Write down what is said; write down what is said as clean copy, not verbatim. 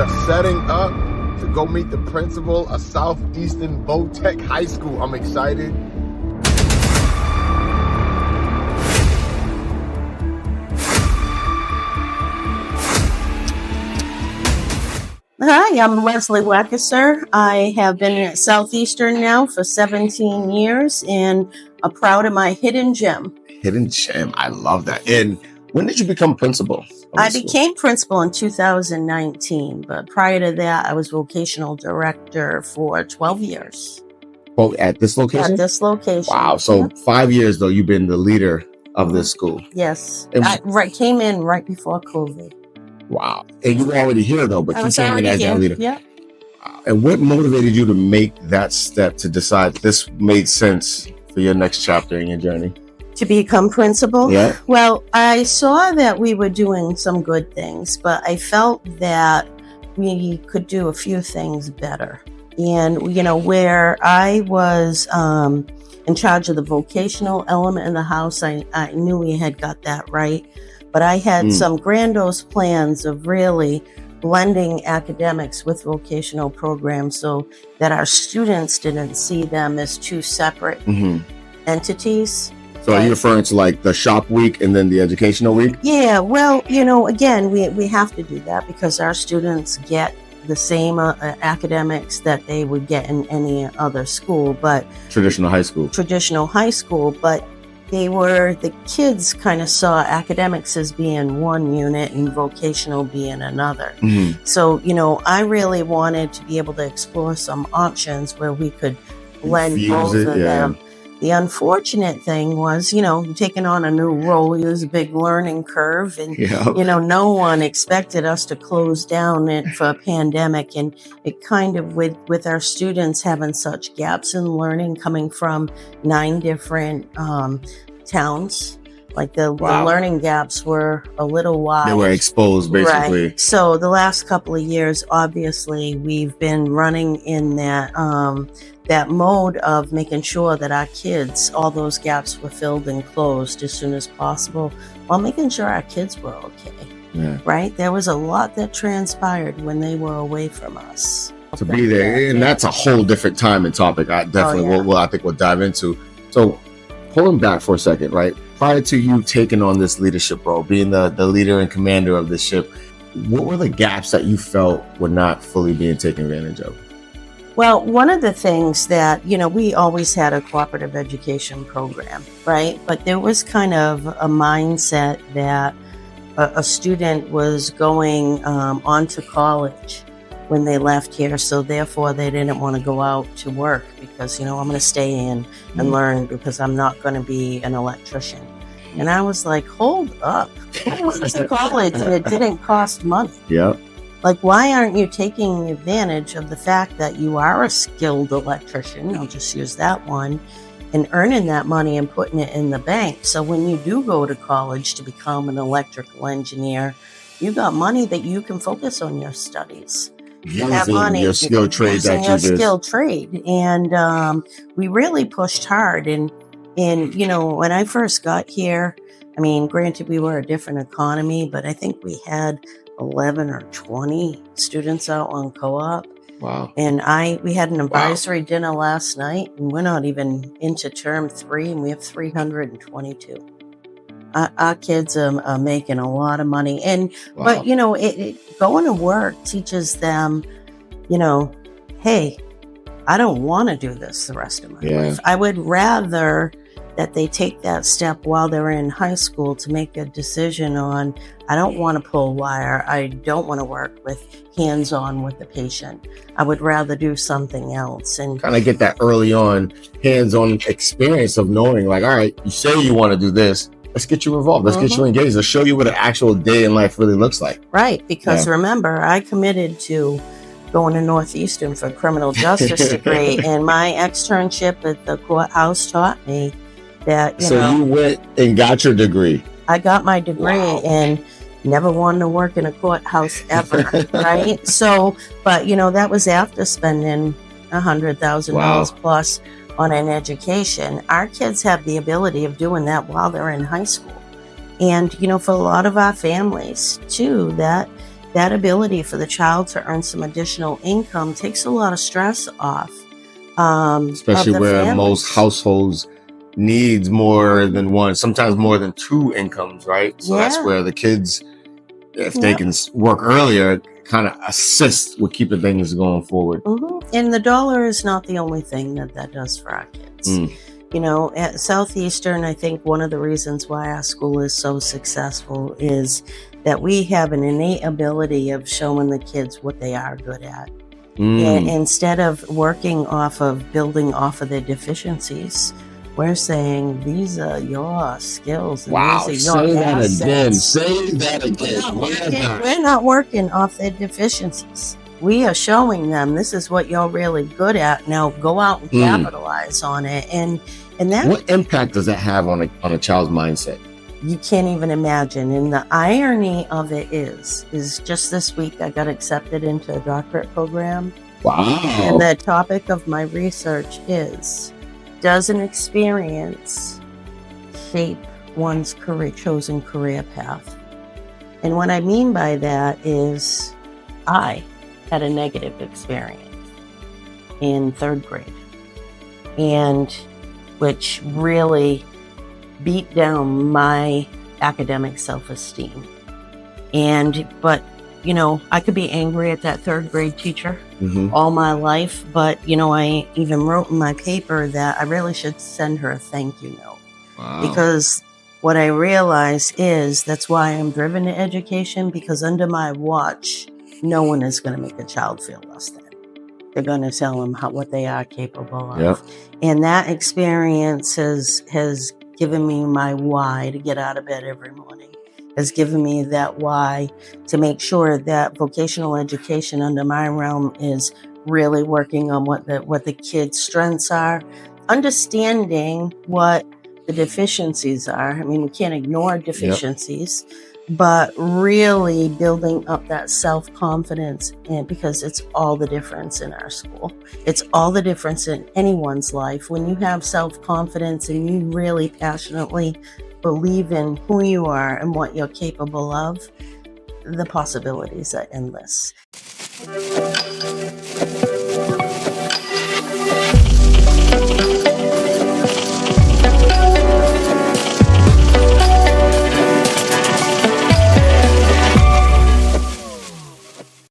are setting up to go meet the principal of Southeastern Tech High School. I'm excited. Hi, I'm Wesley Wackuser. I have been at Southeastern now for 17 years and I'm proud of my hidden gem. Hidden gem. I love that. And when did you become principal? I became principal in 2019, but prior to that, I was vocational director for 12 years. Oh, at this location? At this location. Wow. So 5 years, though, you've been the leader of this school. Yes. I came in right before COVID. Wow. And you were already here, though, but you came in as that leader. Yeah. And what motivated you to make that step to decide this made sense for your next chapter in your journey? To become principal? Yeah. Well, I saw that we were doing some good things, but I felt that we could do a few things better. And, you know, where I was in charge of the vocational element in the house, I knew we had got that right. But I had some grandiose plans of really blending academics with vocational programs so that our students didn't see them as two separate entities. So are you referring to like the shop week and then the educational week? Yeah, well, you know, again, we have to do that because our students get the same academics that they would get in any other school, but Traditional high school, but the kids kind of saw academics as being one unit and vocational being another. So, you know, I really wanted to be able to explore some options where we could blend both of them. The unfortunate thing was, you know, taking on a new role, it was a big learning curve. And, you know, no one expected us to close down for a pandemic. And it kind of, with our students having such gaps in learning coming from 9 different towns, like the learning gaps were a little wide. They were exposed, basically. Right. So the last couple of years, obviously, we've been running in that mode of making sure that our kids, all those gaps were filled and closed as soon as possible, while making sure our kids were okay. Yeah. Right? There was a lot that transpired when they were away from us. To be there, and that's a whole different time and topic. I definitely I think we'll dive into. So pulling back for a second, right? Prior to you taking on this leadership role, being the leader and commander of the ship, what were the gaps that you felt were not fully being taken advantage of? Well, one of the things that, you know, we always had a cooperative education program, right? But there was kind of a mindset that a student was going on to college when they left here. So therefore, they didn't want to go out to work because, you know, I'm going to stay in and learn because I'm not going to be an electrician. And I was like, hold up. Who went to college and it didn't cost money? Yeah. Like, why aren't you taking advantage of the fact that you are a skilled electrician? I'll just use that one, and earning that money and putting it in the bank. So when you do go to college to become an electrical engineer, you got money that you can focus on your studies. You have money, your skilled trade skilled trade. And we really pushed hard. And, you know, when I first got here, I mean, granted, we were a different economy, but I think we had 11 or 20 students out on co-op. Wow. And we had an advisory dinner last night, and we're not even into term 3, and we have 322. Our kids are making a lot of money. And but, you know, going to work teaches them, you know, hey, I don't want to do this the rest of my life. I would rather that they take that step while they're in high school to make a decision on, I don't want to pull wire. I don't want to work with hands-on with the patient. I would rather do something else. And kind of get that early on hands-on experience of knowing, like, all right, you say you want to do this. Let's get you involved. Let's get you engaged. Let's show you what an actual day in life really looks like. Right. Because remember, I committed to going to Northeastern for a criminal justice degree. And my externship at the courthouse taught me that, you went and got your degree. I got my degree and never wanted to work in a courthouse ever. Right. So, but, you know, that was after spending $100,000 plus on an education. Our kids have the ability of doing that while they're in high school. And, you know, for a lot of our families too, that that ability for the child to earn some additional income takes a lot of stress off. Especially where families. Most households needs more than one, sometimes more than two incomes, right? So that's where the kids, if they can work earlier, kind of assist with keeping things going forward. And the dollar is not the only thing that does for our kids. You know, at Southeastern, I think one of the reasons why our school is so successful is that we have an innate ability of showing the kids what they are good at. And instead of working building off of their deficiencies, we're saying these are your skills. And these are your assets. Say that again. We're not working off their deficiencies. We are showing them this is what you're really good at. Now go out and capitalize on it. And that, what impact does that have on a child's mindset? You can't even imagine. And the irony of it is just this week I got accepted into a doctorate program. Wow. And the topic of my research is, does an experience shape one's chosen career path? And what I mean by that is I had a negative experience in 3rd grade, and which really beat down my academic self-esteem. But you know, I could be angry at that 3rd grade teacher all my life, but you know, I even wrote in my paper that I really should send her a thank you note. Because what I realize is that's why I'm driven to education, because under my watch, no one is going to make a child feel less than. They're going to tell them what they are capable of. And that experience has given me my why to get out of bed every morning, has given me that why to make sure that vocational education under my realm is really working on what the kids' strengths are, understanding what the deficiencies are. I mean, we can't ignore deficiencies, but really building up that self-confidence, and because it's all the difference in our school. It's all the difference in anyone's life. When you have self-confidence and you really passionately believe in who you are and what you're capable of, the possibilities are endless.